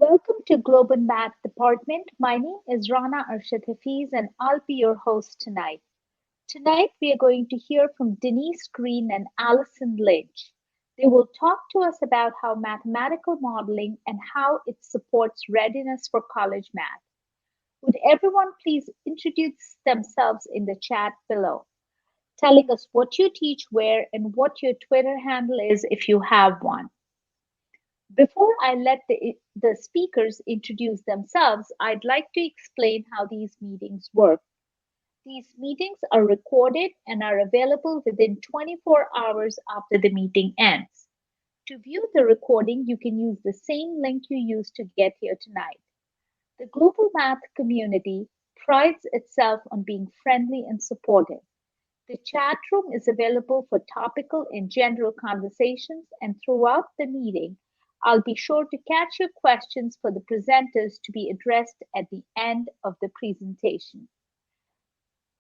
Welcome to Global Math Department. My name is Rana Arshad Hafiz and I'll be your host tonight. Tonight we are going to hear from Denise Green and Alison Lynch. They will talk to us about how mathematical modeling and how it supports readiness for college math. Would everyone please introduce themselves in the chat below, telling us what you teach where and what your Twitter handle is if you have one. Before I let the speakers introduce themselves, I'd like to explain how these meetings work. These meetings are recorded and are available within 24 hours after the meeting ends. To view the recording, you can use the same link you used to get here tonight. The Global Math community prides itself on being friendly and supportive. The chat room is available for topical and general conversations, and throughout the meeting, I'll be sure to catch your questions for the presenters to be addressed at the end of the presentation.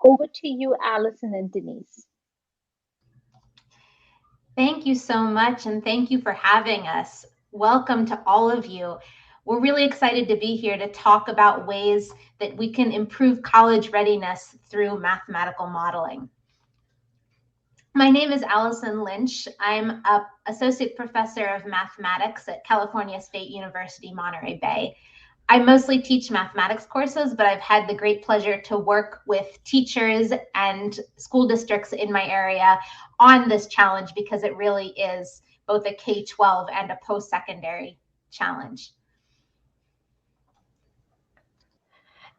Over to you, Alison and Denise. Thank you so much, and thank you for having us. Welcome to all of you. We're really excited to be here to talk about ways that we can improve college readiness through mathematical modeling. My name is Alison Lynch. I'm an associate professor of mathematics at California State University, Monterey Bay. I mostly teach mathematics courses, but I've had the great pleasure to work with teachers and school districts in my area on this challenge because it really is both a K-12 and a post-secondary challenge.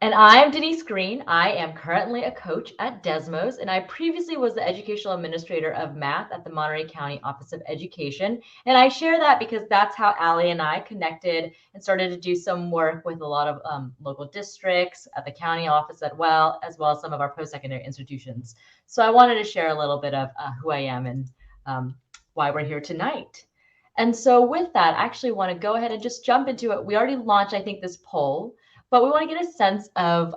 And I'm Denise Green. I am currently a coach at Desmos, and I previously was the educational administrator of math at the Monterey County Office of Education. And I share that because that's how Allie and I connected and started to do some work with a lot of local districts at the county office as well as some of our post-secondary institutions. So I wanted to share a little bit of who I am and why we're here tonight. And so with that, I actually want to go ahead and just jump into it. We already launched, I think, this poll. But we want to get a sense of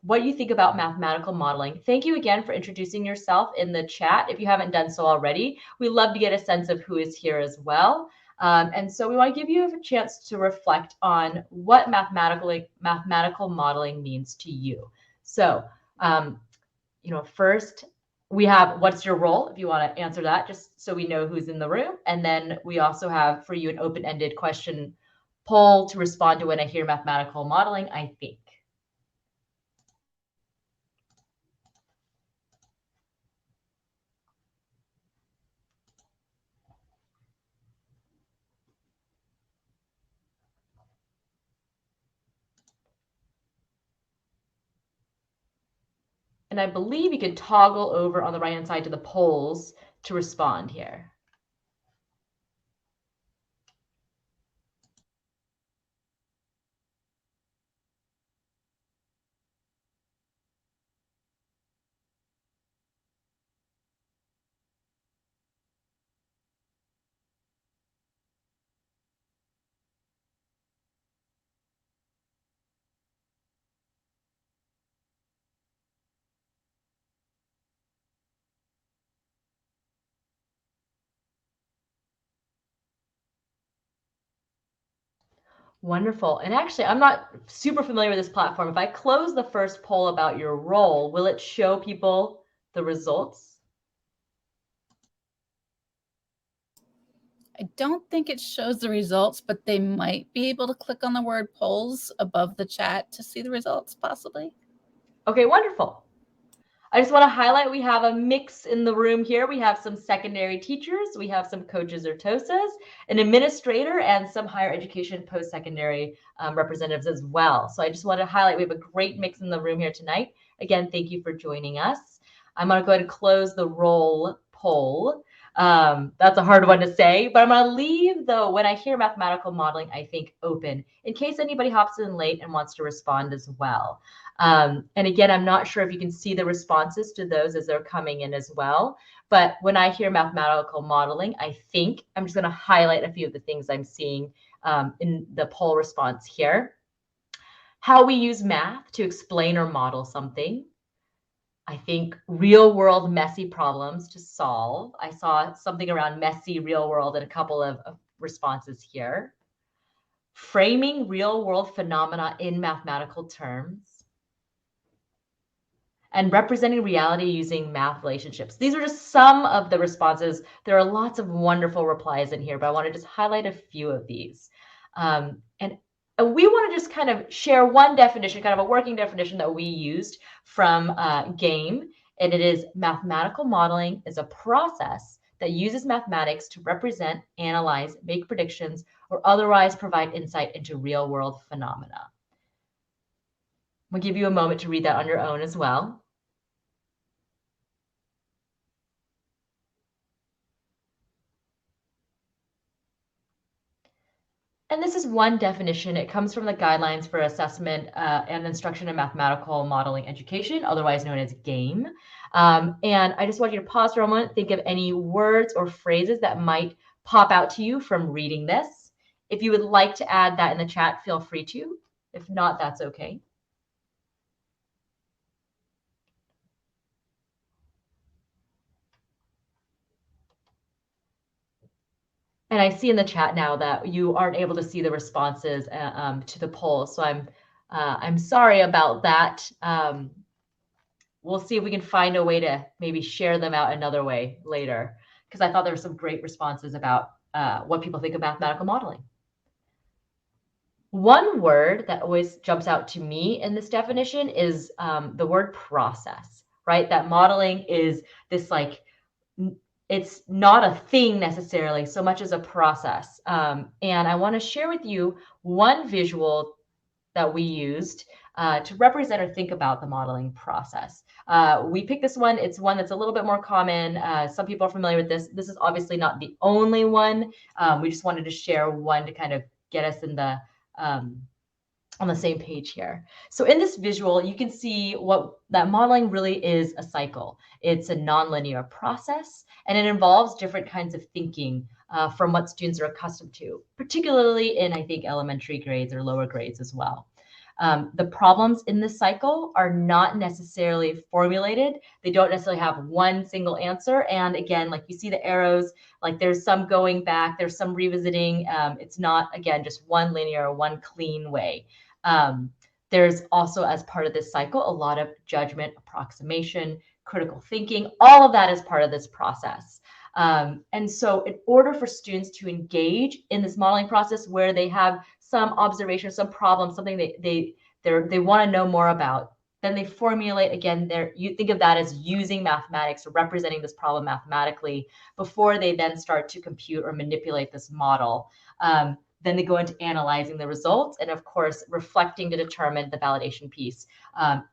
what you think about mathematical modeling. Thank you again for introducing yourself in the chat. If you haven't done so already, we love to get a sense of who is here as well. And so we want to give you a chance to reflect on what mathematical modeling means to you. So, first we have what's your role, if you want to answer that, just so we know who's in the room. And then we also have for you an open-ended question poll to respond to when I hear mathematical modeling, I think. And I believe you can toggle over on the right-hand side to the polls to respond here. Wonderful. And actually, I'm not super familiar with this platform. If I close the first poll about your role, will it show people the results? I don't think it shows the results, but they might be able to click on the word polls above the chat to see the results, possibly. Okay, wonderful. I just want to highlight we have a mix in the room here. We have some secondary teachers, we have some coaches or TOSAs, an administrator, and some higher education post-secondary representatives as well. So I just want to highlight we have a great mix in the room here tonight. Again, thank you for joining us. I'm going to go ahead and close the roll poll. That's a hard one to say, but I'm going to leave, though, when I hear mathematical modeling, I think open, in case anybody hops in late and wants to respond as well. And again, I'm not sure if you can see the responses to those as they're coming in as well. But when I hear mathematical modeling, I think I'm just going to highlight a few of the things I'm seeing in the poll response here. How we use math to explain or model something. I think real world messy problems to solve. I saw something around messy real world in a couple of responses here. framing real-world phenomena in mathematical terms, and representing reality using math relationships. These are just some of the responses. There are lots of wonderful replies in here, but I want to just highlight a few of these. And we want to just kind of share one definition, kind of a working definition that we used from GAME, and it is mathematical modeling is a process that uses mathematics to represent, analyze, make predictions, or otherwise provide insight into real-world phenomena. We'll give you a moment to read that on your own as well. And this is one definition. It comes from the Guidelines for Assessment and Instruction in Mathematical Modeling Education, otherwise known as GAME. And I just want you to pause for a moment, think of any words or phrases that might pop out to you from reading this. If you would like to add that in the chat, feel free to. If not, that's okay. And I see in the chat now that you aren't able to see the responses to the poll, so I'm sorry about that. We'll see if we can find a way to maybe share them out another way later, because I thought there were some great responses about what people think of mathematical modeling. One word that always jumps out to me in this definition is the word process, right? That modeling is this like, it's not a thing necessarily so much as a process. And I want to share with you one visual that we used to represent or think about the modeling process. We picked this one. It's one that's a little bit more common. Some people are familiar with this. This is obviously not the only one. We just wanted to share one to kind of get us in the on the same page here. So in this visual, you can see what that modeling really is a cycle. It's a nonlinear process, and it involves different kinds of thinking from what students are accustomed to, particularly in, I think, elementary grades or lower grades as well. The problems in this cycle are not necessarily formulated. They don't necessarily have one single answer. And again, like you see the arrows, like there's some going back, there's some revisiting. It's not, again, just one linear, one clean way. There's also, as part of this cycle, a lot of judgment, approximation, critical thinking. All of that is part of this process. And so in order for students to engage in this modeling process where they have some observation, some problem, something they want to know more about, then they formulate, again, you think of that as using mathematics or representing this problem mathematically before they then start to compute or manipulate this model. Then they go into analyzing the results and, of course, reflecting to determine the validation piece,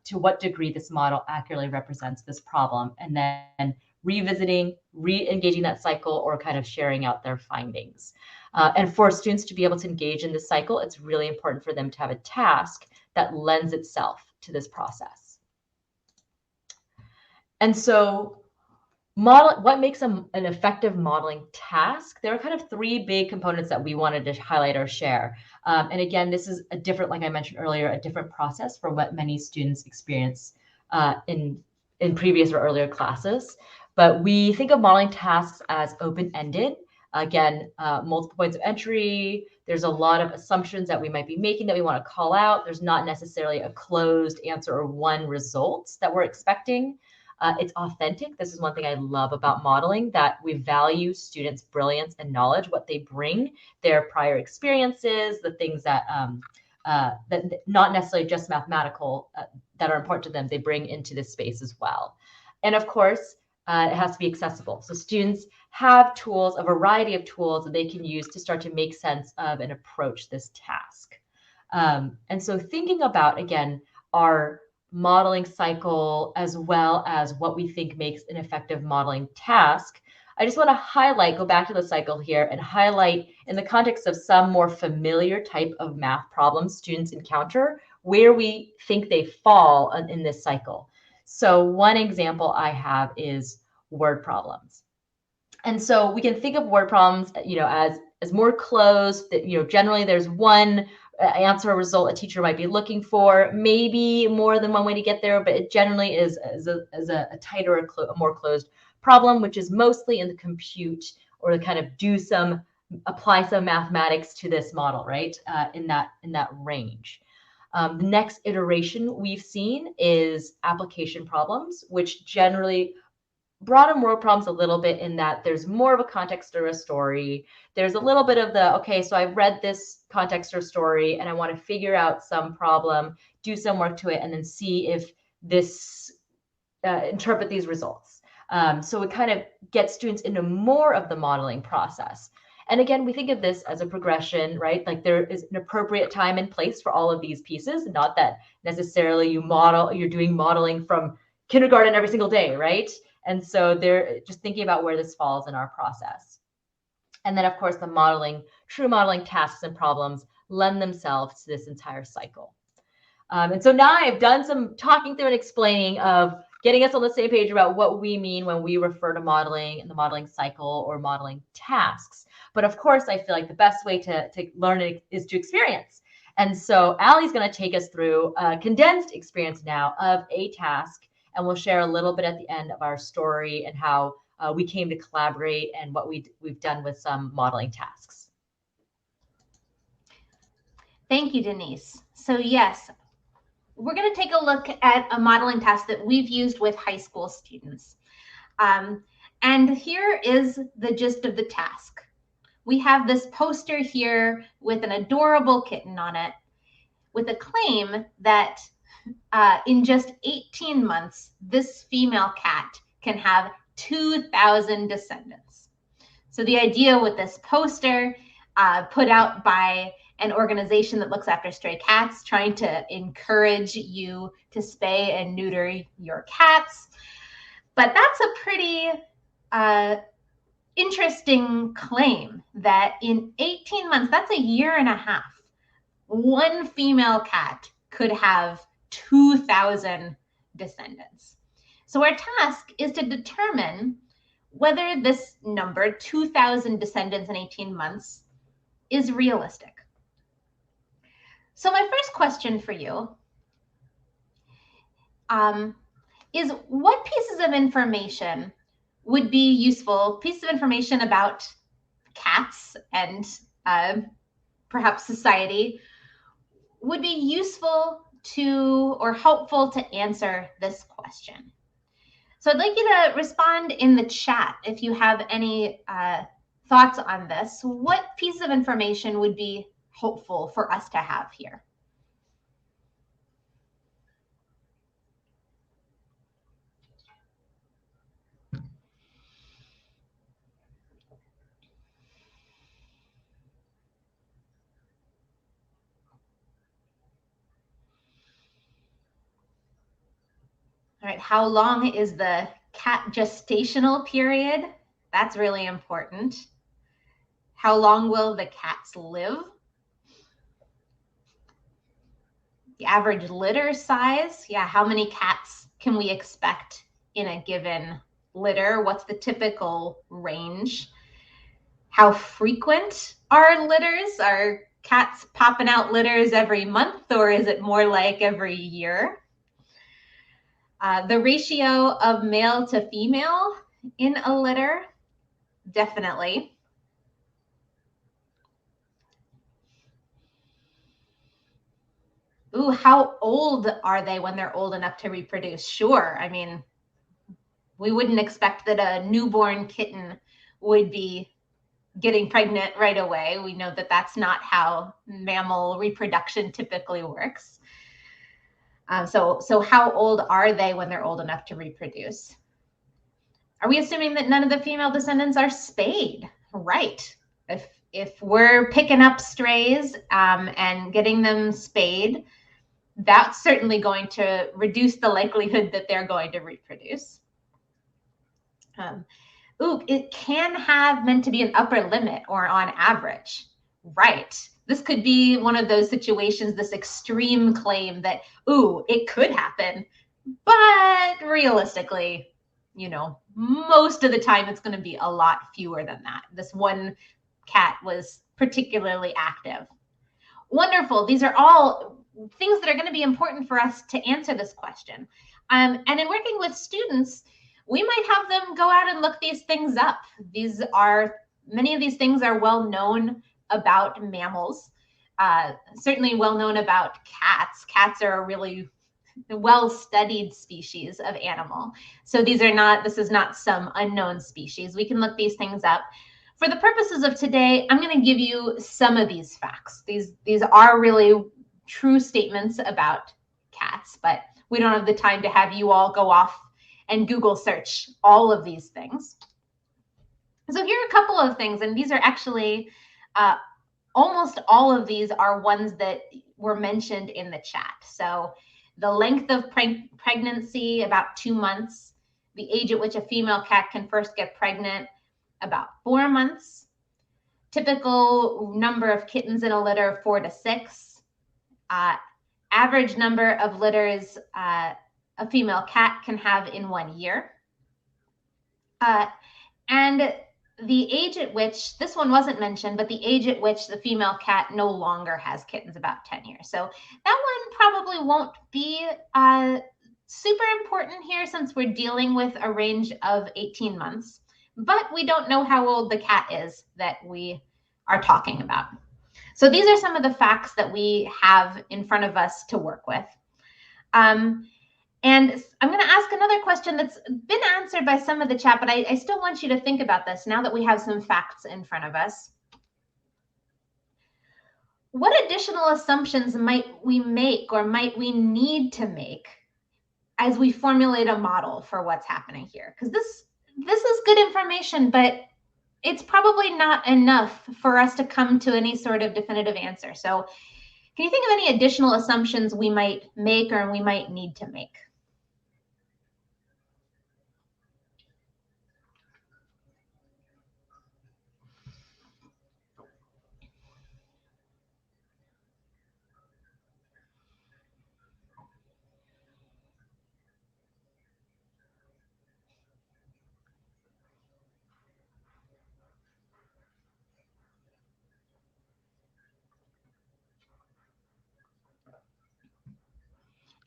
to what degree this model accurately represents this problem, and then revisiting, re-engaging that cycle, or kind of sharing out their findings. And for students to be able to engage in this cycle, it's really important for them to have a task that lends itself to this process. And so what makes an effective modeling task? There are kind of three big components that we wanted to highlight or share. And again, this is a different, like I mentioned earlier, a different process from what many students experience in previous or earlier classes. But we think of modeling tasks as open-ended. Again, multiple points of entry. There's a lot of assumptions that we might be making that we want to call out. There's not necessarily a closed answer or one result that we're expecting. It's authentic. This is one thing I love about modeling, that we value students' brilliance and knowledge, what they bring, their prior experiences, the things that not necessarily just mathematical that are important to them, they bring into this space as well. And of course, it has to be accessible. So students have tools, a variety of tools that they can use to start to make sense of and approach this task. And so thinking about, again, our modeling cycle as well as what we think makes an effective modeling task, I just want to highlight, go back to the cycle here and highlight in the context of some more familiar type of math problems students encounter, where we think they fall in this cycle. So one example I have is word problems. And so we can think of word problems, as more closed, that, generally there's one answer or result a teacher might be looking for, maybe more than one way to get there, but it generally is a tighter, a more closed problem, which is mostly in the compute or the kind of do some apply some mathematics to this model, right? In that range. The next iteration we've seen is application problems, which generally broaden world problems a little bit in that there's more of a context or a story. There's a little bit of the, okay, so I've read this context or story and I want to figure out some problem, do some work to it, and then see if this, interpret these results. So it kind of gets students into more of the modeling process. And again, we think of this as a progression, right? Like there is an appropriate time and place for all of these pieces, not that necessarily you're doing modeling from kindergarten every single day, right? And so they're just thinking about where this falls in our process. And then of course the true modeling tasks and problems lend themselves to this entire cycle. And so now I've done some talking through and explaining of getting us on the same page about what we mean when we refer to modeling and the modeling cycle or modeling tasks. But of course, I feel like the best way to learn it is to experience. And so Allie's going to take us through a condensed experience now of a task, and we'll share a little bit at the end of our story and how we came to collaborate and what we've done with some modeling tasks. Thank you, Denise. So yes, we're going to take a look at a modeling task that we've used with high school students. And here is the gist of the task. We have this poster here with an adorable kitten on it with a claim that in just 18 months, this female cat can have 2,000 descendants. So the idea with this poster put out by an organization that looks after stray cats, trying to encourage you to spay and neuter your cats. But that's a pretty interesting claim that in 18 months, that's a year and a half, one female cat could have 2,000 descendants. So our task is to determine whether this number, 2,000 descendants in 18 months, is realistic. So my first question for you is what pieces of information would be useful, pieces of information about cats and perhaps society would be useful to or helpful to answer this question? So I'd like you to respond in the chat if you have any thoughts on this. What pieces of information would be helpful for us to have here? All right, how long is the cat gestational period? That's really important. How long will the cats live? The average litter size, yeah, how many cats can we expect in a given litter? What's the typical range? How frequent are litters? Are cats popping out litters every month, or is it more like every year? The ratio of male to female in a litter, definitely. Ooh, how old are they when they're old enough to reproduce? Sure. I mean, we wouldn't expect that a newborn kitten would be getting pregnant right away. We know that that's not how mammal reproduction typically works. So how old are they when they're old enough to reproduce? Are we assuming that none of the female descendants are spayed? Right. If we're picking up strays and getting them spayed, that's certainly going to reduce the likelihood that they're going to reproduce. It can have meant to be an upper limit or on average. Right. This could be one of those situations, this extreme claim that, it could happen, but realistically, most of the time it's going to be a lot fewer than that. This one cat was particularly active. Wonderful. These are all things that are going to be important for us to answer this question. And in working with students, we might have them go out and look these things up. These are Many of these things are well known about mammals, certainly well known about cats. Cats are a really well-studied species of animal. So this is not some unknown species. We can look these things up. For the purposes of today, I'm going to give you some of these facts. These are really true statements about cats, but we don't have the time to have you all go off and Google search all of these things. So here are a couple of things, and these are actually, almost all of these are ones that were mentioned in the chat. So the length of pregnancy, about 2 months. The age at which a female cat can first get pregnant, about 4 months. Typical number of kittens in a litter, 4 to 6. Average number of litters a female cat can have in 1 year. And the age at which, this one wasn't mentioned, but the age at which the female cat no longer has kittens, about 10 years. So that one probably won't be super important here since we're dealing with a range of 18 months, but we don't know how old the cat is that we are talking about. So these are some of the facts that we have in front of us to work with. And I'm going to ask another question that's been answered by some of the chat, but I still want you to think about this now that we have some facts in front of us. What additional assumptions might we make or might we need to make as we formulate a model for what's happening here? Because this is good information, but it's probably not enough for us to come to any sort of definitive answer. So can you think of any additional assumptions we might make or we might need to make?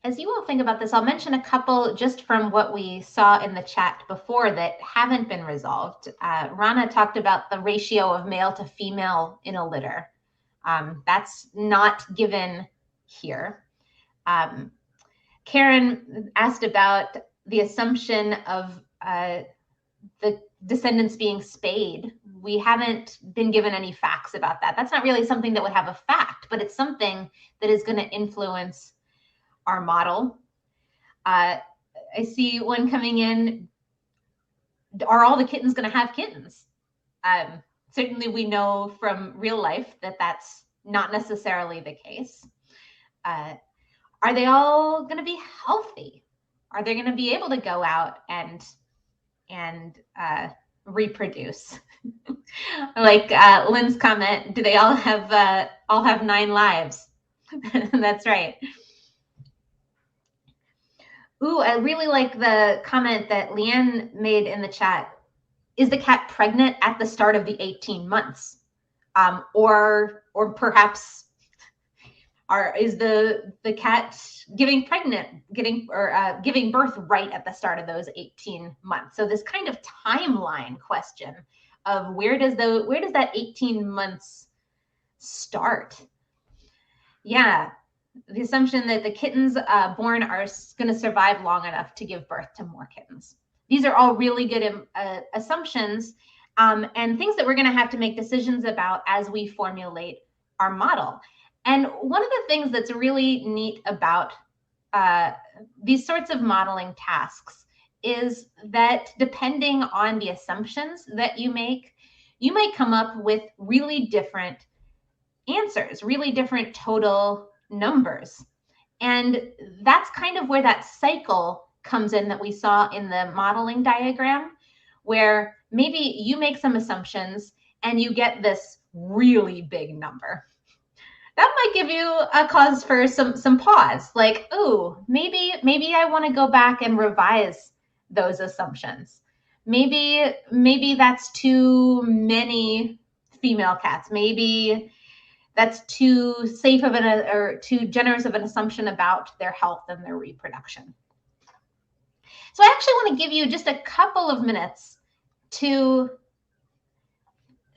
As you all think about this, I'll mention a couple just from what we saw in the chat before that haven't been resolved. Rana talked about the ratio of male to female in a litter. That's not given here. Karen asked about the assumption of the descendants being spayed. We haven't been given any facts about that. That's not really something that would have a fact, but it's something that is going to influence our model. I see one coming in. Are all the kittens going to have kittens? Certainly we know from real life that that's not necessarily the case. Are they all going to be healthy? Are they going to be able to go out and reproduce? Like Lynn's comment, do they all have 9 lives? That's right. Ooh, I really like the comment that Leanne made in the chat. Is the cat pregnant at the start of the 18 months? Or perhaps is the cat giving birth right at the start of those 18 months? So this kind of timeline question of where does that 18 months start? Yeah. The assumption that the kittens born are going to survive long enough to give birth to more kittens. These are all really good assumptions and things that we're going to have to make decisions about as we formulate our model. And one of the things that's really neat about these sorts of modeling tasks is that depending on the assumptions that you make, you might come up with really different answers, really different total numbers. And that's kind of where that cycle comes in that we saw in the modeling diagram, where maybe you make some assumptions and you get this really big number. That might give you a cause for some pause, like, oh, maybe I want to go back and revise those assumptions. Maybe that's too many female cats. Maybe that's too safe of or too generous of an assumption about their health and their reproduction. So I actually want to give you just a couple of minutes to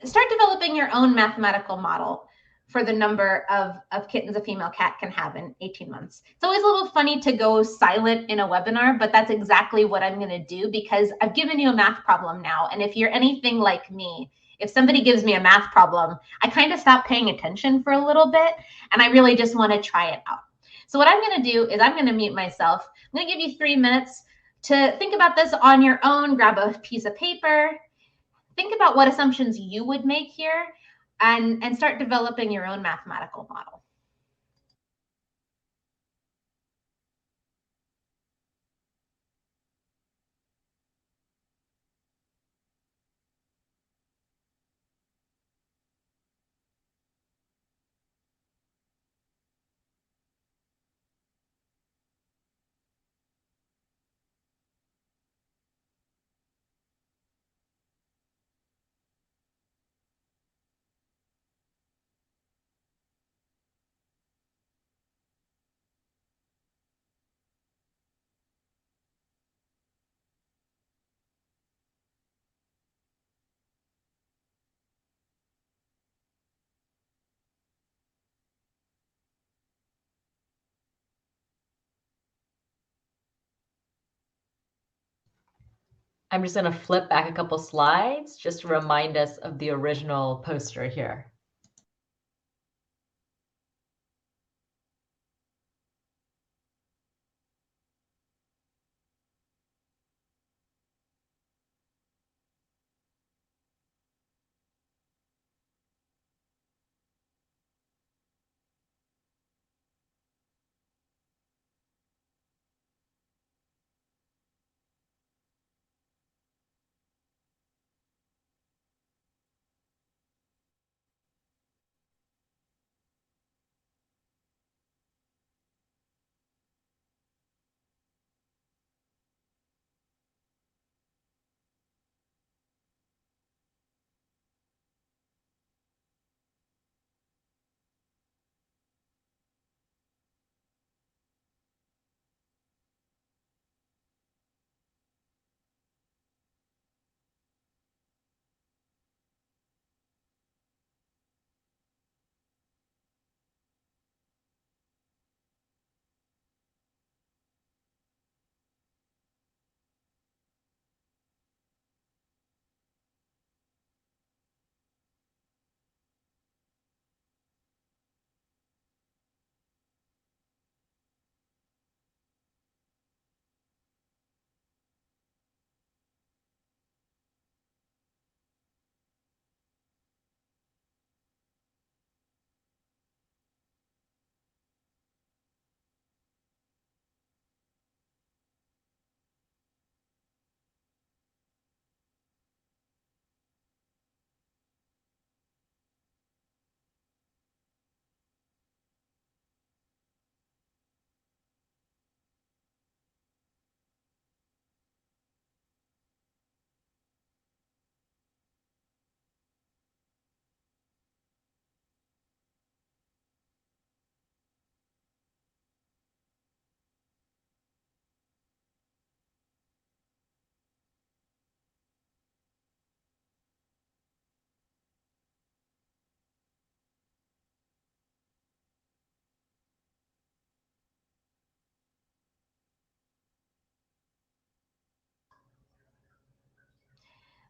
start developing your own mathematical model for the number of kittens a female cat can have in 18 months. It's always a little funny to go silent in a webinar, but that's exactly what I'm going to do, because I've given you a math problem now. And if you're anything like me, if somebody gives me a math problem, I kind of stop paying attention for a little bit, and I really just want to try it out. So what I'm going to do is I'm going to mute myself. I'm going to give you 3 minutes to think about this on your own. Grab a piece of paper. Think about what assumptions you would make here, and start developing your own mathematical model. I'm just going to flip back a couple slides just to remind us of the original poster here.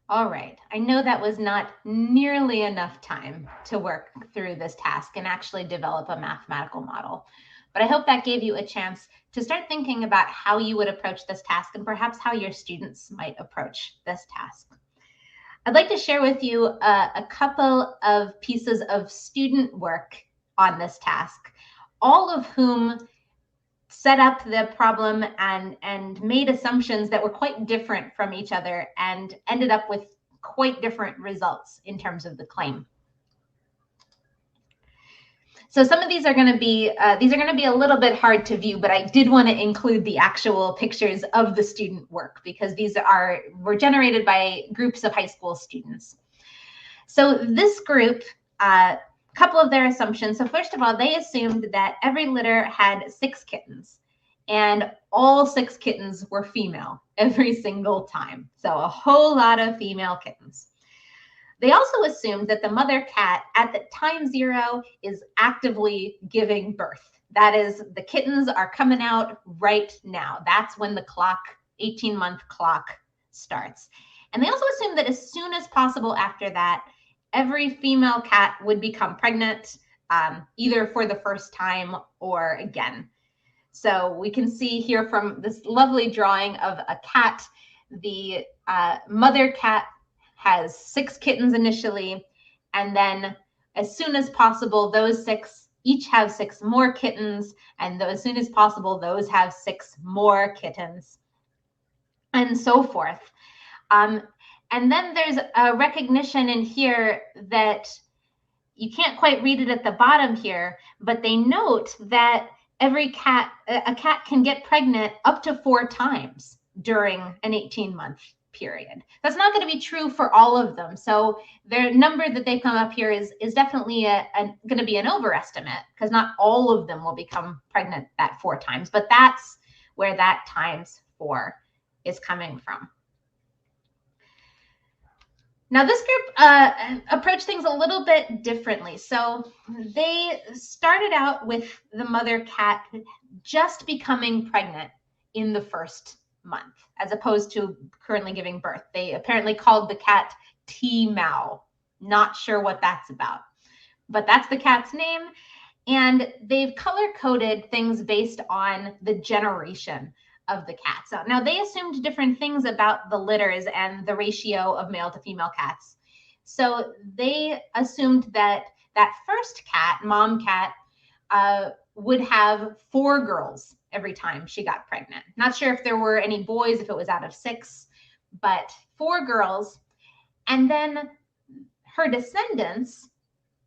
All right, I know that was not nearly enough time to work through this task and actually develop a mathematical model, but I hope that gave you a chance to start thinking about how you would approach this task and perhaps how your students might approach this task. I'd like to share with you a couple of pieces of student work on this task, all of whom set up the problem and made assumptions that were quite different from each other and ended up with quite different results in terms of the claim. So some of these are going to be a little bit hard to view, but I did want to include the actual pictures of the student work because these were generated by groups of high school students. So this group, couple of their assumptions. So first of all, they assumed that every litter had 6 kittens and all 6 kittens were female every single time. So a whole lot of female kittens. They also assumed that the mother cat at the time 0 is actively giving birth. That is, the kittens are coming out right now. That's when the clock, 18-month clock, starts. And they also assumed that as soon as possible after that, every female cat would become pregnant, either for the first time or again. So we can see here from this lovely drawing of a cat, the mother cat has 6 kittens initially, and then as soon as possible, those 6 each have 6 more kittens, and as soon as possible, those have 6 more kittens, and so forth. And then there's a recognition in here that you can't quite read it at the bottom here, but they note that a cat can get pregnant up to 4 times during an 18-month period. That's not going to be true for all of them. So their number that they've come up here is definitely going to be an overestimate, because not all of them will become pregnant at 4 times, but that's where that times 4 is coming from. Now, this group approached things a little bit differently. So they started out with the mother cat just becoming pregnant in the first month, as opposed to currently giving birth. They apparently called the cat T-Mao. Not sure what that's about, but that's the cat's name. And they've color-coded things based on the generation of the cat. So now they assumed different things about the litters and the ratio of male to female cats. So they assumed that that first cat, mom cat, would have 4 girls every time she got pregnant. Not sure if there were any boys, if it was out of 6, but 4 girls. And then her descendants,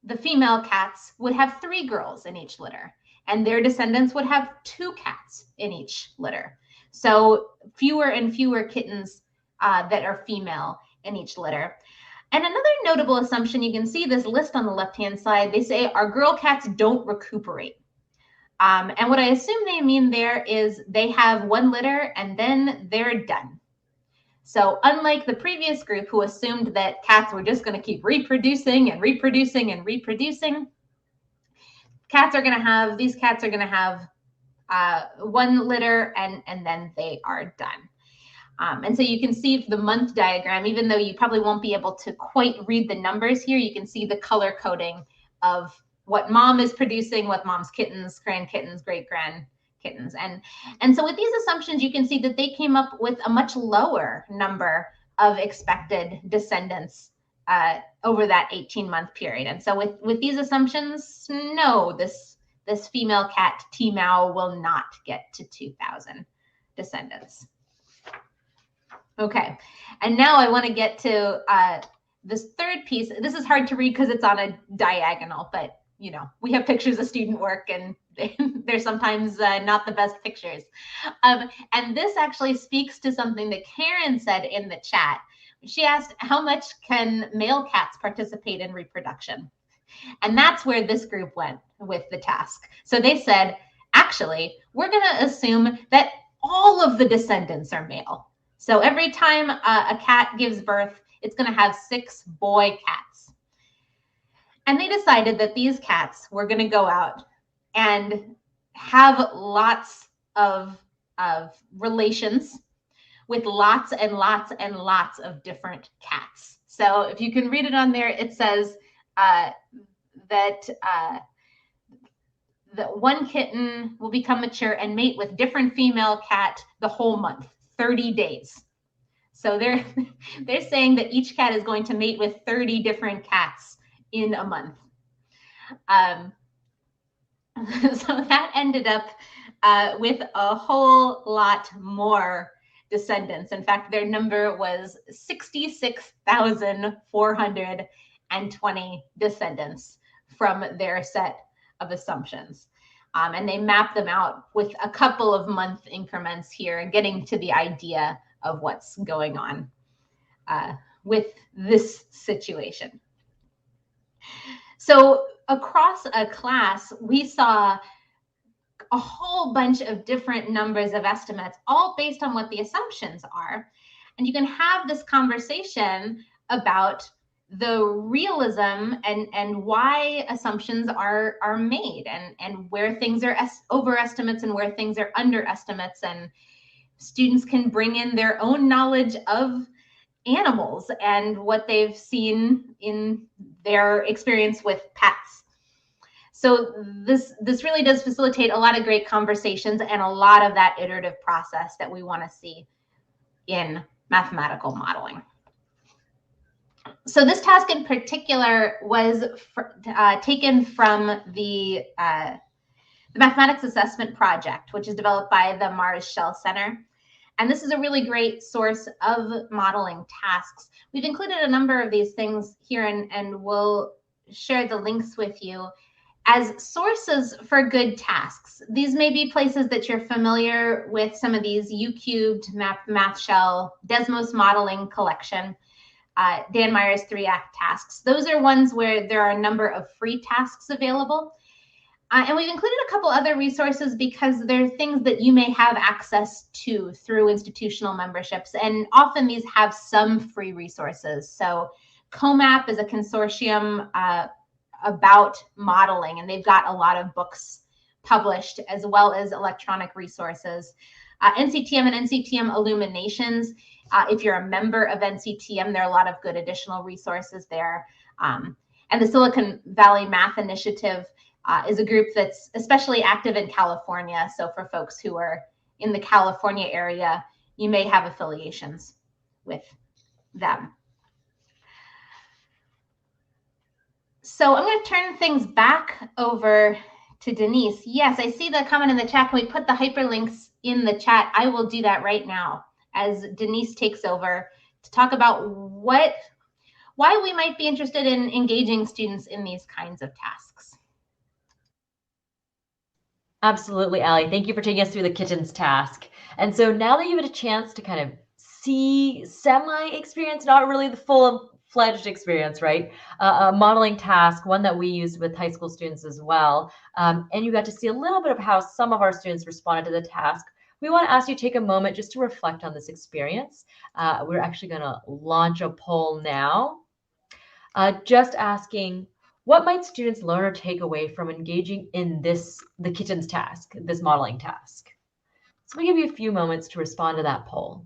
the female cats, would have 3 girls in each litter, and their descendants would have 2 cats in each litter. So fewer and fewer kittens that are female in each litter. And another notable assumption, you can see this list on the left-hand side, they say our girl cats don't recuperate. And what I assume they mean there is they have 1 litter and then they're done. So unlike the previous group who assumed that cats were just going to keep reproducing and reproducing and reproducing, these cats are going to have 1 litter and then they are done. And so you can see the month diagram, even though you probably won't be able to quite read the numbers here, you can see the color coding of what mom is producing, what mom's kittens, grandkittens, great-grand kittens. And so with these assumptions, you can see that they came up with a much lower number of expected descendants over that 18-month period. And so with these assumptions, no, this female cat, T-Mao, will not get to 2,000 descendants. Okay, and now I want to get to this third piece. This is hard to read because it's on a diagonal, but you know, we have pictures of student work and they're sometimes not the best pictures. And this actually speaks to something that Karen said in the chat. She asked, how much can male cats participate in reproduction? And that's where this group went with the task. So they said, actually, we're going to assume that all of the descendants are male. So every time a cat gives birth, it's going to have 6 boy cats. And they decided that these cats were going to go out and have lots of relations with lots and lots and lots of different cats. So if you can read it on there, it says that 1 kitten will become mature and mate with different female cat the whole month, 30 days. So they're saying that each cat is going to mate with 30 different cats in a month. So that ended up with a whole lot more descendants. In fact, their number was 66,420 descendants from their set of assumptions. And they mapped them out with a couple of month increments here, getting to the idea of what's going on with this situation. So across a class, we saw a whole bunch of different numbers of estimates, all based on what the assumptions are. And you can have this conversation about the realism and why assumptions are made, and where things are overestimates and where things are underestimates. And students can bring in their own knowledge of animals and what they've seen in their experience with pets. So this really does facilitate a lot of great conversations and a lot of that iterative process that we want to see in mathematical modeling. So this task in particular was taken from the Mathematics Assessment Project, which is developed by the Mars Shell Center. And this is a really great source of modeling tasks. We've included a number of these things here, and we'll share the links with you as sources for good tasks. These may be places that you're familiar with, some of these: U-Cubed, Math Shell, Desmos Modeling Collection, Dan Meyer's 3-act tasks. Those are ones where there are a number of free tasks available. And we've included a couple other resources because they're things that you may have access to through institutional memberships. And often these have some free resources. So COMAP is a consortium about modeling, and they've got a lot of books published as well as electronic resources. NCTM and NCTM Illuminations. If you're a member of NCTM, there are a lot of good additional resources there. And the Silicon Valley Math Initiative is a group that's especially active in California. So for folks who are in the California area, you may have affiliations with them. So I'm going to turn things back over to Denise. Yes, I see the comment in the chat. Can we put the hyperlinks in the chat? I will do that right now as Denise takes over to talk about why we might be interested in engaging students in these kinds of tasks. Absolutely, Allie. Thank you for taking us through the kittens task. And so now that you've had a chance to kind of see semi-experience, not really the full-fledged experience, right? A modeling task, one that we used with high school students as well. And you got to see a little bit of how some of our students responded to the task. We want to ask you to take a moment just to reflect on this experience. We're actually going to launch a poll now, just asking, what might students learn or take away from engaging in the kittens task, this modeling task? So we'll give you a few moments to respond to that poll.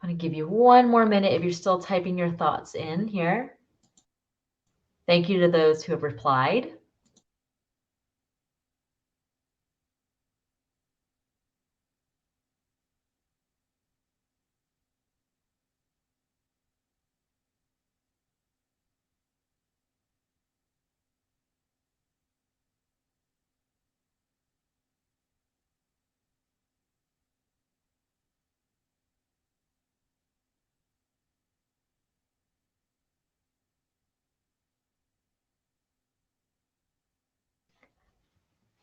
I'm going to give you one more minute if you're still typing your thoughts in here. Thank you to those who have replied.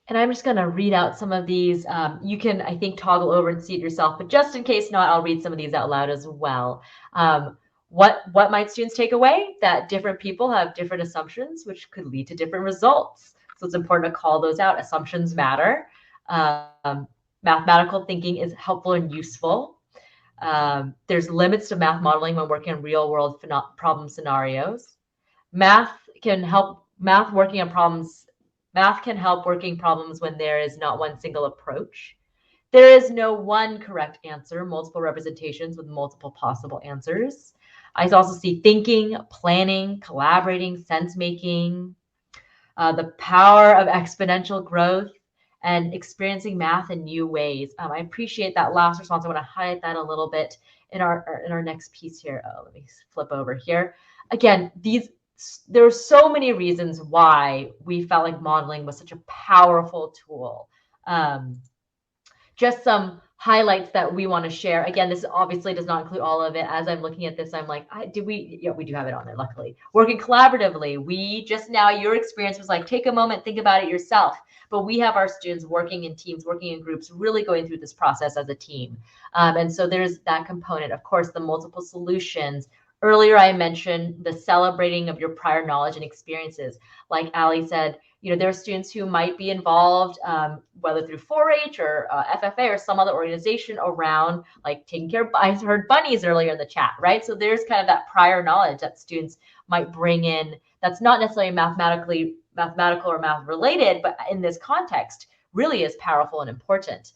And I'm just going to read out some of these. You can, I think, toggle over and see it yourself, but just in case not, I'll read some of these out loud as well. What might students take away? That different people have different assumptions, which could lead to different results. So it's important to call those out. Assumptions matter. Mathematical thinking is helpful and useful. There's limits to math modeling when working on real-world problem scenarios. Math working on problems Math can help working problems when there is not one single approach. There is no one correct answer, multiple representations with multiple possible answers. I also see thinking, planning, collaborating, sense making, the power of exponential growth, and experiencing math in new ways. I appreciate that last response. I want to highlight that a little bit in our next piece here. Let me flip over here. Again, there are so many reasons why we felt like modeling was such a powerful tool. Just some highlights that we want to share. Again, this obviously does not include all of it. As I'm looking at this, I'm like, yeah, we do have it on there, luckily. Working collaboratively. We just now, your experience was like, take a moment, think about it yourself. But we have our students working in teams, working in groups, really going through this process as a team. And so there's that component. Of course, the multiple solutions. Earlier, I mentioned the celebrating of your prior knowledge and experiences. Like Ali said, there are students who might be involved, whether through 4-H or FFA or some other organization around like taking care of, I heard bunnies earlier in the chat, right? So there's kind of that prior knowledge that students might bring in that's not necessarily mathematical or math related, but in this context really is powerful and important.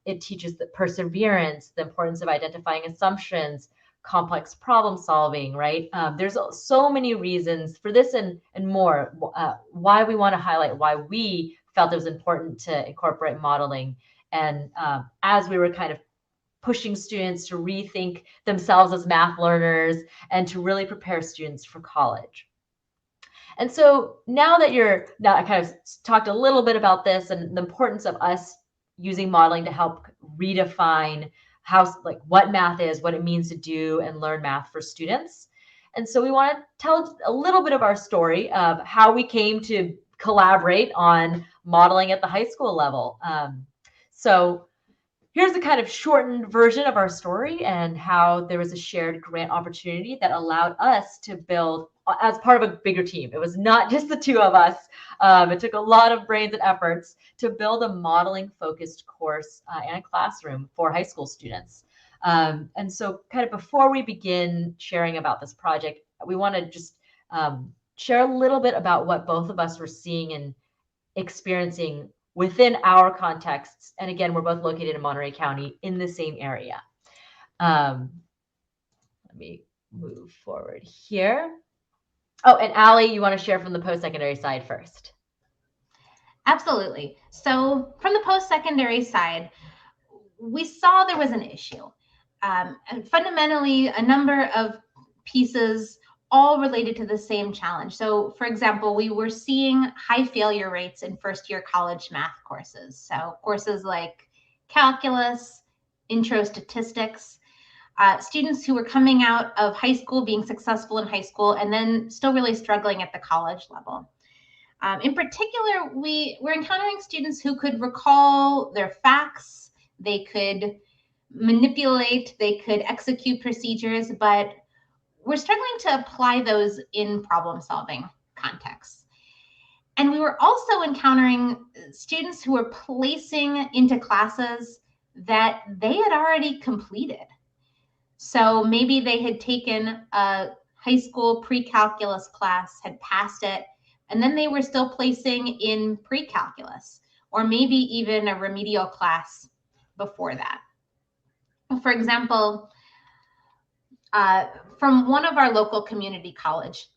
It teaches the perseverance, the importance of identifying assumptions, complex problem solving, right? There's so many reasons for this and more why we want to highlight why we felt it was important to incorporate modeling. And as we were kind of pushing students to rethink themselves as math learners and to really prepare students for college. And so now I kind of talked a little bit about this and the importance of us using modeling to help redefine what math is, what it means to do and learn math for students. And so we want to tell a little bit of our story of how we came to collaborate on modeling at the high school level. So here's a kind of shortened version of our story and how there was a shared grant opportunity that allowed us to build as part of a bigger team. It was not just the two of us. It took a lot of brains and efforts to build a modeling focused course and a classroom for high school students. And so kind of before we begin sharing about this project, we want to just share a little bit about what both of us were seeing and experiencing within our contexts. And again, we're both located in Monterey County in the same area. Let me move forward here. Oh, and Ali, you want to share from the post-secondary side first? Absolutely. So from the post-secondary side, we saw there was an issue. And fundamentally, a number of pieces all related to the same challenge. So for example, we were seeing high failure rates in first-year college math courses. So courses like calculus, intro statistics, students who were coming out of high school, being successful in high school, and then still really struggling at the college level. In particular, we were encountering students who could recall their facts, they could manipulate, they could execute procedures, but we're struggling to apply those in problem-solving contexts. And we were also encountering students who were placing into classes that they had already completed. So maybe they had taken a high school pre-calculus class, had passed it, and then they were still placing in pre-calculus, or maybe even a remedial class before that. For example, from one of our local community colleges,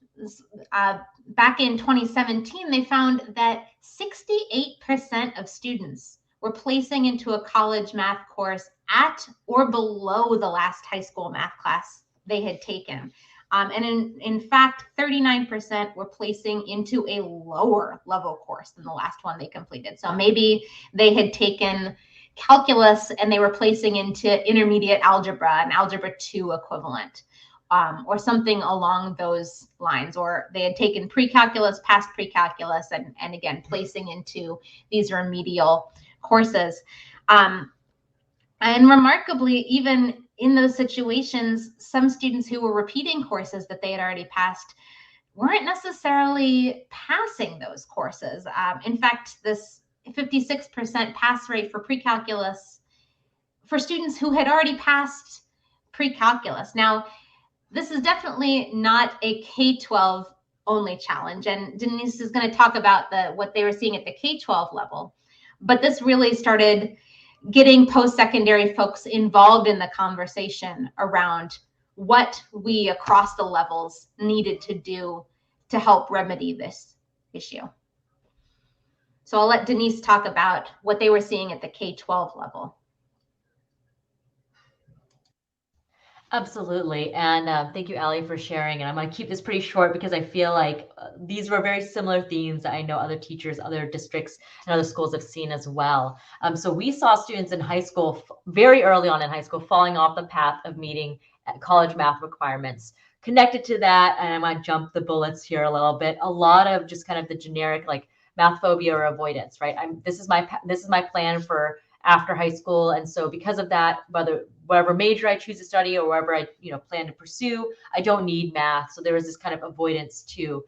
back in 2017, they found that 68% of students were placing into a college math course at or below the last high school math class they had taken. And in fact, 39% were placing into a lower level course than the last one they completed. So maybe they had taken calculus and they were placing into intermediate algebra, an algebra 2 equivalent, or something along those lines, or they had taken pre-calculus, past pre-calculus, and again, placing into these remedial courses. And remarkably, even in those situations, some students who were repeating courses that they had already passed weren't necessarily passing those courses. In fact, this 56% pass rate for pre-calculus for students who had already passed pre-calculus. Now, this is definitely not a K-12 only challenge. And Denise is going to talk about what they were seeing at the K-12 level. But this really started getting post-secondary folks involved in the conversation around what we across the levels needed to do to help remedy this issue. So I'll let Denise talk about what they were seeing at the K-12 level. Absolutely. And thank you, Allie, for sharing. And I'm going to keep this pretty short because I feel like these were very similar themes that I know other teachers, other districts, and other schools have seen as well. So we saw students in high school, very early on in high school, falling off the path of meeting college math requirements. Connected to that, and I'm going to jump the bullets here a little bit, a lot of just kind of the generic like math phobia or avoidance, right? This is my plan for after high school. And so because of that, whatever major I choose to study or wherever I plan to pursue, I don't need math. So there was this kind of avoidance too.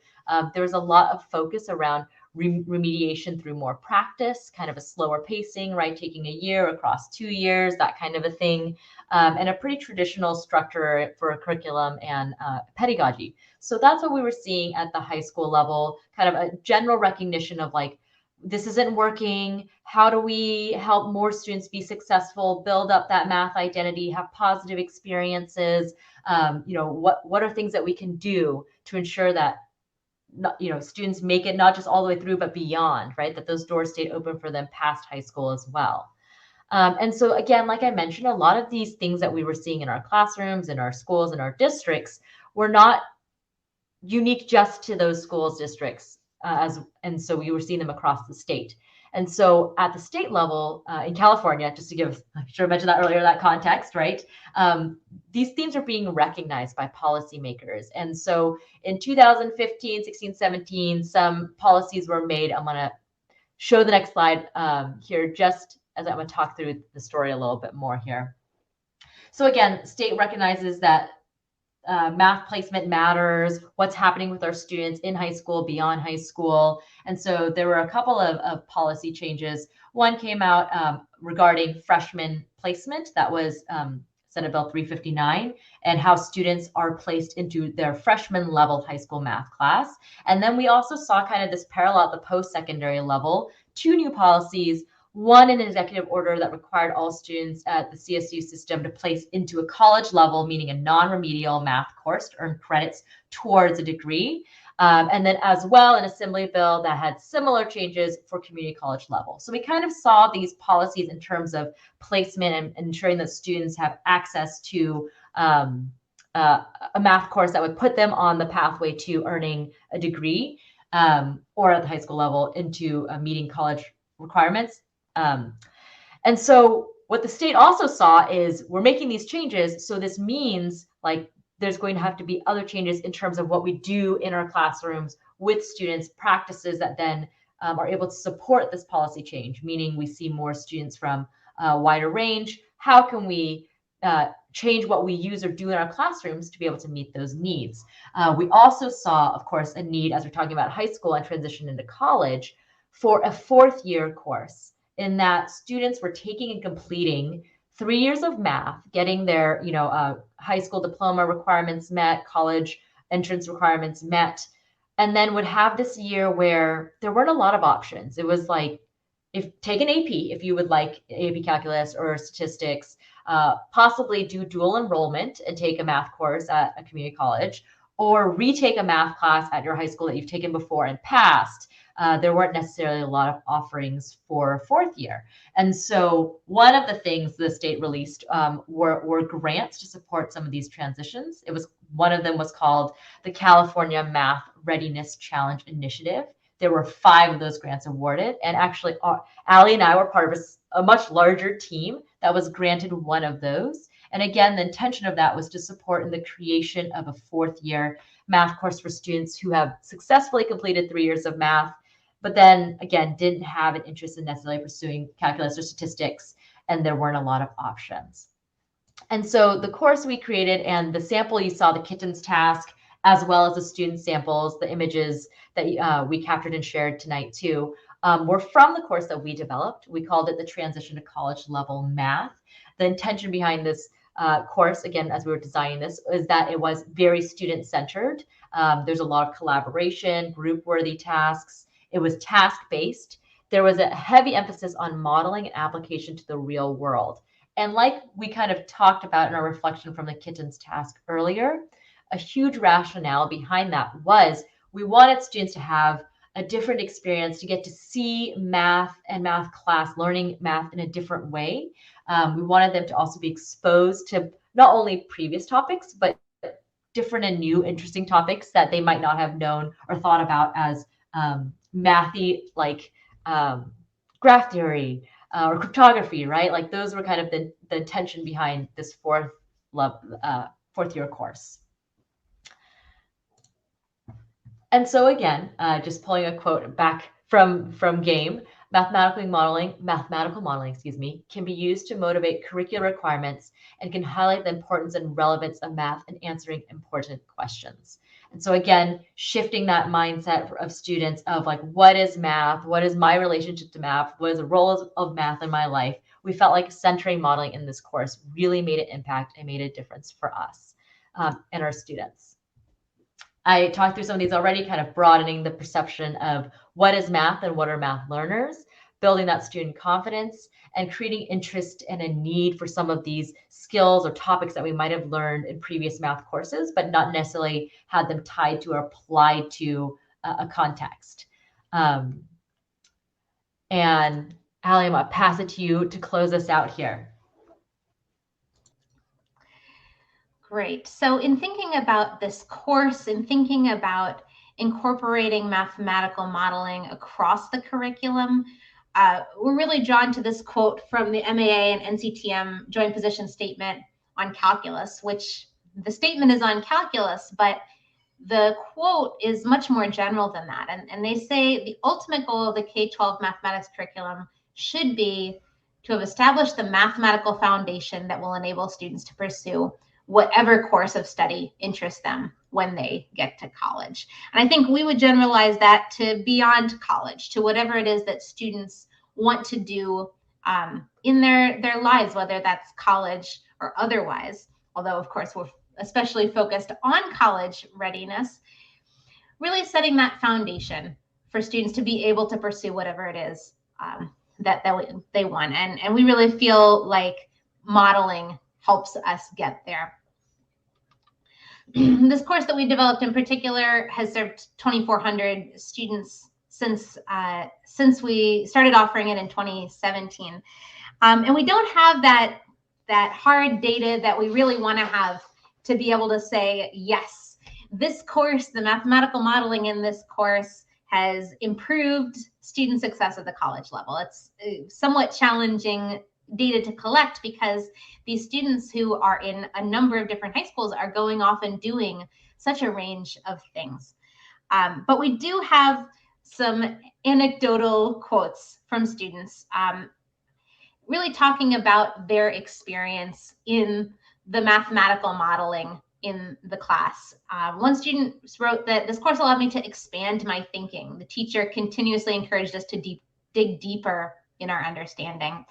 There was a lot of focus around remediation through more practice, kind of a slower pacing, right? Taking a year across 2 years, that kind of a thing. And a pretty traditional structure for a curriculum and pedagogy. So that's what we were seeing at the high school level, kind of a general recognition of like, this isn't working. How do we help more students be successful, build up that math identity, have positive experiences? What are things that we can do to ensure that students make it not just all the way through, but beyond, right? That those doors stayed open for them past high school as well. And so again, like I mentioned, a lot of these things that we were seeing in our classrooms, in our schools, in our districts were not unique just to those schools, districts. And so we were seeing them across the state. And so at the state level in California, just to give, I should have mentioned that earlier, that context, right? These themes are being recognized by policymakers. And so in 2015, 16, 17, some policies were made. I'm going to show the next slide here, just as I'm going to talk through the story a little bit more here. So again, state recognizes that math placement matters, what's happening with our students in high school, beyond high school. And so there were a couple of policy changes. One came out regarding freshman placement. That was Senate Bill 359, and how students are placed into their freshman level high school math class. And then we also saw kind of this parallel at the post-secondary level, 2 new policies. One, an executive order that required all students at the CSU system to place into a college level, meaning a non-remedial math course to earn credits towards a degree. And then as well, an assembly bill that had similar changes for community college level. So we kind of saw these policies in terms of placement and ensuring that students have access to a math course that would put them on the pathway to earning a degree or at the high school level into meeting college requirements. And so what the state also saw is we're making these changes. So this means like there's going to have to be other changes in terms of what we do in our classrooms with students, practices that then are able to support this policy change, meaning we see more students from a wider range. How can we change what we use or do in our classrooms to be able to meet those needs? We also saw, of course, a need as we're talking about high school and transition into college for a 4th year course, in that students were taking and completing 3 years of math, getting their high school diploma requirements met, college entrance requirements met, and then would have this year where there weren't a lot of options. It was like, take an AP if you would like AP calculus or statistics, possibly do dual enrollment and take a math course at a community college, or retake a math class at your high school that you've taken before and passed. There weren't necessarily a lot of offerings for 4th year. And so one of the things the state released were grants to support some of these transitions. One of them was called the California Math Readiness Challenge Initiative. There were 5 of those grants awarded. And actually, Allie and I were part of a much larger team that was granted one of those. And again, the intention of that was to support in the creation of a 4th year math course for students who have successfully completed 3 years of math, but then again, didn't have an interest in necessarily pursuing calculus or statistics, and there weren't a lot of options. And so the course we created and the sample you saw, the kittens task, as well as the student samples, the images that we captured and shared tonight too, were from the course that we developed. We called it the Transition to College Level Math. The intention behind this course, again, as we were designing this, is that it was very student-centered. There's a lot of collaboration, group-worthy tasks. It was task-based. There was a heavy emphasis on modeling and application to the real world. And like we kind of talked about in our reflection from the kittens task earlier, a huge rationale behind that was we wanted students to have a different experience, to get to see math and math class, learning math in a different way. We wanted them to also be exposed to not only previous topics, but different and new interesting topics that they might not have known or thought about as mathy, like graph theory or cryptography, right? Like those were kind of the intention behind this fourth year course. And so again, just pulling a quote back from game, mathematical modeling, can be used to motivate curricular requirements and can highlight the importance and relevance of math in answering important questions. And so again, shifting that mindset of students of like, what is math? What is my relationship to math? What is the role of math in my life? We felt like centering modeling in this course really made an impact and made a difference for us and our students. I talked through some of these already, kind of broadening the perception of what is math and what are math learners, building that student confidence, and creating interest and a need for some of these skills or topics that we might have learned in previous math courses, but not necessarily had them tied to or applied to a context. And Allie, I'm going to pass it to you to close us out here. Great. So in thinking about this course and thinking about incorporating mathematical modeling across the curriculum, we're really drawn to this quote from the MAA and NCTM joint position statement on calculus, which the statement is on calculus, but the quote is much more general than that. And they say the ultimate goal of the K-12 mathematics curriculum should be to have established the mathematical foundation that will enable students to pursue whatever course of study interests them when they get to college. And I think we would generalize that to beyond college, to whatever it is that students want to do in their lives, whether that's college or otherwise. Although, of course, we're especially focused on college readiness, really setting that foundation for students to be able to pursue whatever it is that they want. And we really feel like modeling helps us get there. This course that we developed in particular has served 2,400 students since we started offering it in 2017. And we don't have that hard data that we really want to have to be able to say, yes, this course, the mathematical modeling in this course has improved student success at the college level. It's somewhat challenging data to collect because these students who are in a number of different high schools are going off and doing such a range of things. But we do have some anecdotal quotes from students really talking about their experience in the mathematical modeling in the class. One student wrote that this course allowed me to expand my thinking. The teacher continuously encouraged us to dig deeper in our understanding.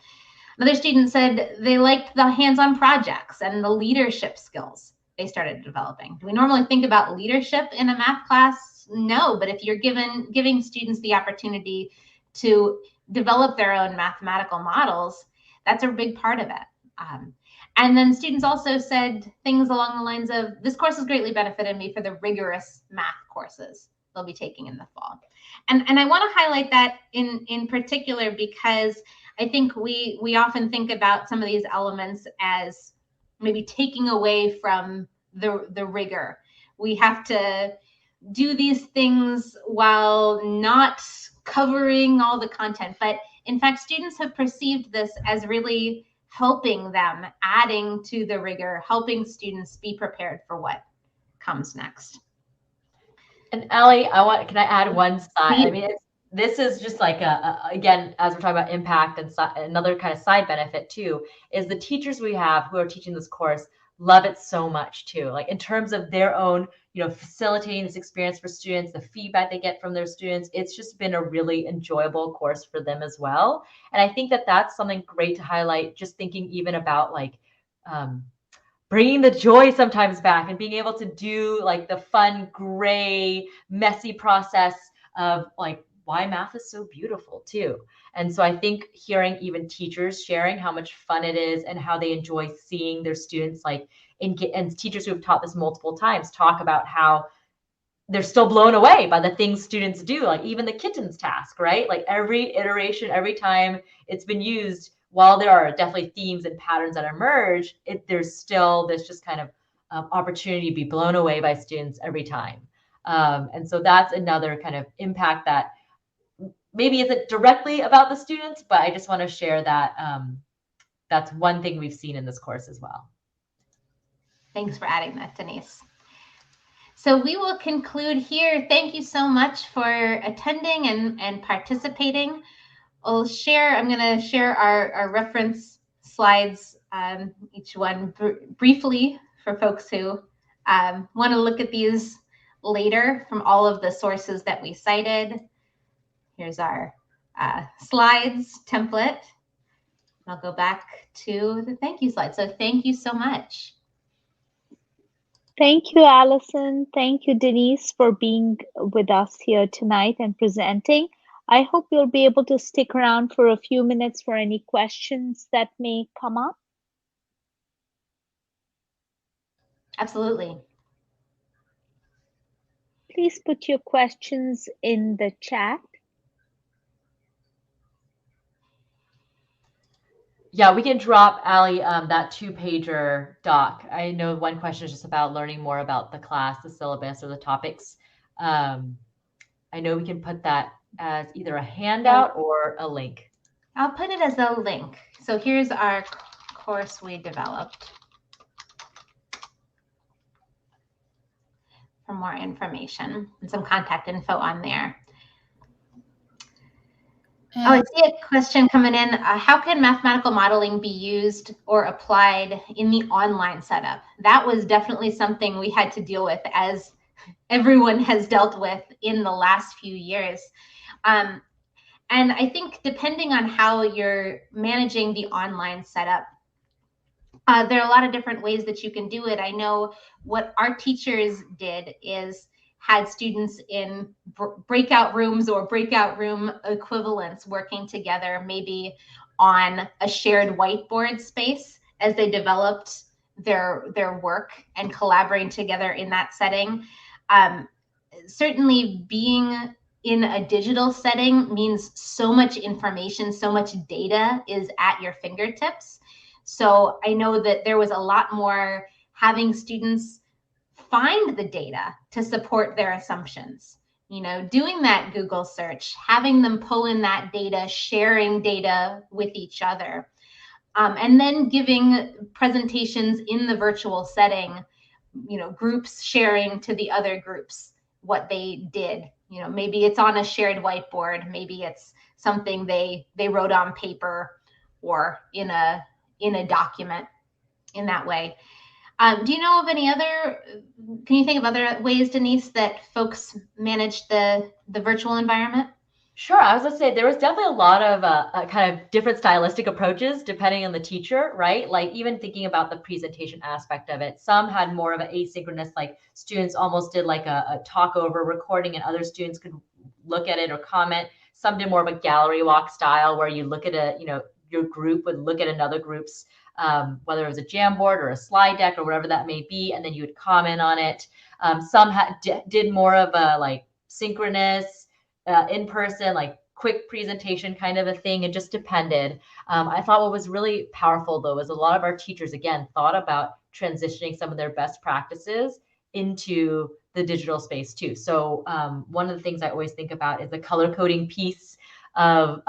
Another student said they liked the hands-on projects and the leadership skills they started developing. Do we normally think about leadership in a math class? No, but if you're giving students the opportunity to develop their own mathematical models, that's a big part of it. And then students also said things along the lines of, this course has greatly benefited me for the rigorous math courses they'll be taking in the fall. And I want to highlight that in particular because I think we often think about some of these elements as maybe taking away from the rigor. We have to do these things while not covering all the content. But in fact, students have perceived this as really helping them, adding to the rigor, helping students be prepared for what comes next. And Allie, can I add one side? I mean, this is just like again, as we're talking about impact and another kind of side benefit too, is the teachers we have who are teaching this course love it so much too. Like in terms of their own, facilitating this experience for students, the feedback they get from their students, it's just been a really enjoyable course for them as well. And I think that that's something great to highlight, just thinking even about like bringing the joy sometimes back and being able to do like the fun, gray, messy process of like why math is so beautiful too. And so I think hearing even teachers sharing how much fun it is and how they enjoy seeing their students like and teachers who have taught this multiple times talk about how they're still blown away by the things students do, like even the kittens task, right? Like every iteration, every time it's been used, while there are definitely themes and patterns that emerge, there's still this just kind of opportunity to be blown away by students every time. And so that's another kind of impact that maybe isn't directly about the students, but I just want to share that that's one thing we've seen in this course as well. Thanks for adding that, Denise. So we will conclude here. Thank you so much for attending and participating. I'm going to share our reference slides, each one briefly for folks who want to look at these later from all of the sources that we cited. Here's our slides template. I'll go back to the thank you slide. So thank you so much. Thank you, Alison. Thank you, Denise, for being with us here tonight and presenting. I hope you'll be able to stick around for a few minutes for any questions that may come up. Absolutely. Please put your questions in the chat. Yeah, we can drop Ali that 2-pager doc. I know one question is just about learning more about the class, the syllabus, or the topics. I know we can put that as either a handout or a link. I'll put it as a link. So here's our course we developed for more information and some contact info on there. Oh, I see a question coming in. How can mathematical modeling be used or applied in the online setup? That was definitely something we had to deal with, as everyone has dealt with in the last few years. And I think depending on how you're managing the online setup, there are a lot of different ways that you can do it. I know what our teachers did is had students in breakout rooms or breakout room equivalents working together, maybe on a shared whiteboard space as they developed their work and collaborating together in that setting. Certainly being in a digital setting means so much information, so much data is at your fingertips. So I know that there was a lot more having students find the data to support their assumptions, doing that Google search, having them pull in that data, sharing data with each other, and then giving presentations in the virtual setting, groups sharing to the other groups what they did. Maybe it's on a shared whiteboard, maybe it's something they wrote on paper or in a document in that way. Do you know of any other, can you think of other ways, Denise, that folks manage the virtual environment? Sure. I was going to say there was definitely a lot of kind of different stylistic approaches depending on the teacher, right? Like even thinking about the presentation aspect of it. Some had more of an asynchronous, like students almost did like a talk over recording and other students could look at it or comment. Some did more of a gallery walk style where you look at your group would look at another group's, whether it was a Jamboard or a slide deck or whatever that may be, and then you would comment on it. Some did more of a like synchronous, in person, like quick presentation kind of a thing. It just depended. I thought what was really powerful though was a lot of our teachers, again, thought about transitioning some of their best practices into the digital space too. So one of the things I always think about is the color coding piece of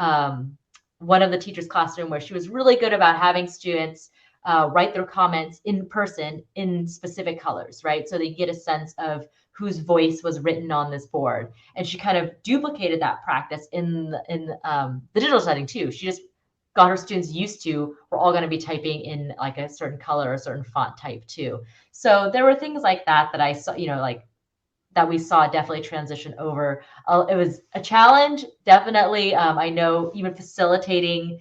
one of the teachers' classroom where she was really good about having students write their comments in person in specific colors, right? So they get a sense of whose voice was written on this board. And she kind of duplicated that practice in the digital setting too. She just got her students used to, we're all going to be typing in like a certain color or a certain font type too. So there were things like that I saw, that we saw definitely transition over. It was a challenge, definitely. I know even facilitating,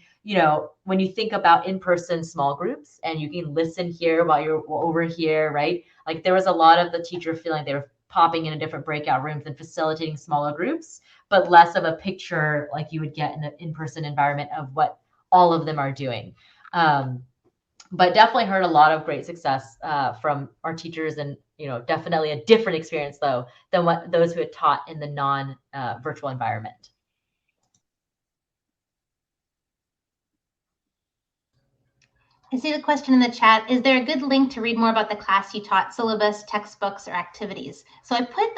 when you think about in-person small groups and you can listen here while you're over here, right? Like there was a lot of the teacher feeling they were popping in different breakout rooms and facilitating smaller groups, but less of a picture like you would get in an in-person environment of what all of them are doing. But definitely heard a lot of great success from our teachers, and definitely a different experience though than what those who had taught in the non-virtual environment. I see the question in the chat. Is there a good link to read more about the class you taught, syllabus, textbooks, or activities? So I put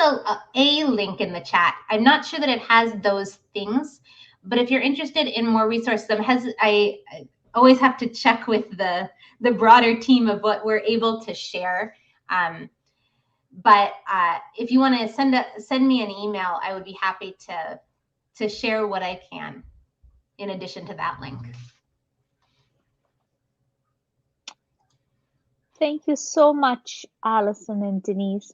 a link in the chat. I'm not sure that it has those things, but if you're interested in more resources, I always have to check with the broader team of what we're able to share. But if you want to send me an email, I would be happy to share what I can in addition to that link. Thank you so much, Alison and Denise.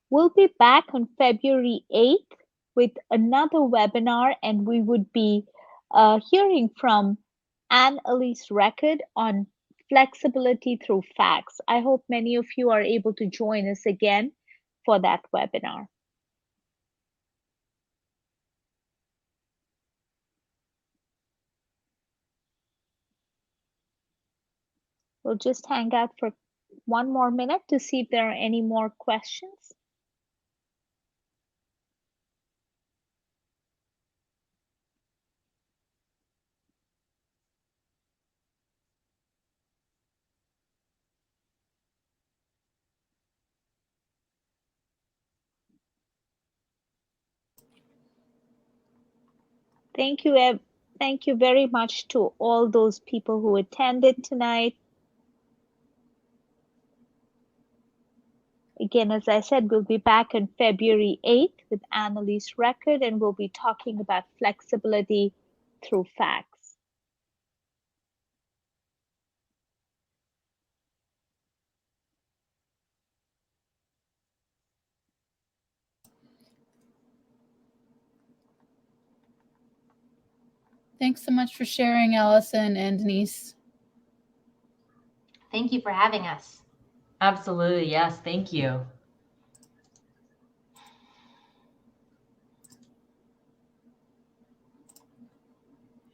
We'll be back on February 8th with another webinar, and we would be hearing from Anne-Elise Record on flexibility through facts. I hope many of you are able to join us again for that webinar. We'll just hang out for one more minute to see if there are any more questions. Thank you very much to all those people who attended tonight. Again, as I said, we'll be back on February 8th with Anne-Elise Record, and we'll be talking about flexibility through facts. Thanks so much for sharing, Alison and Denise. Thank you for having us. Absolutely, yes, thank you.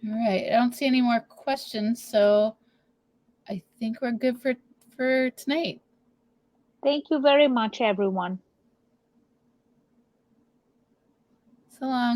All right, I don't see any more questions, so I think we're good for tonight. Thank you very much, everyone. So long.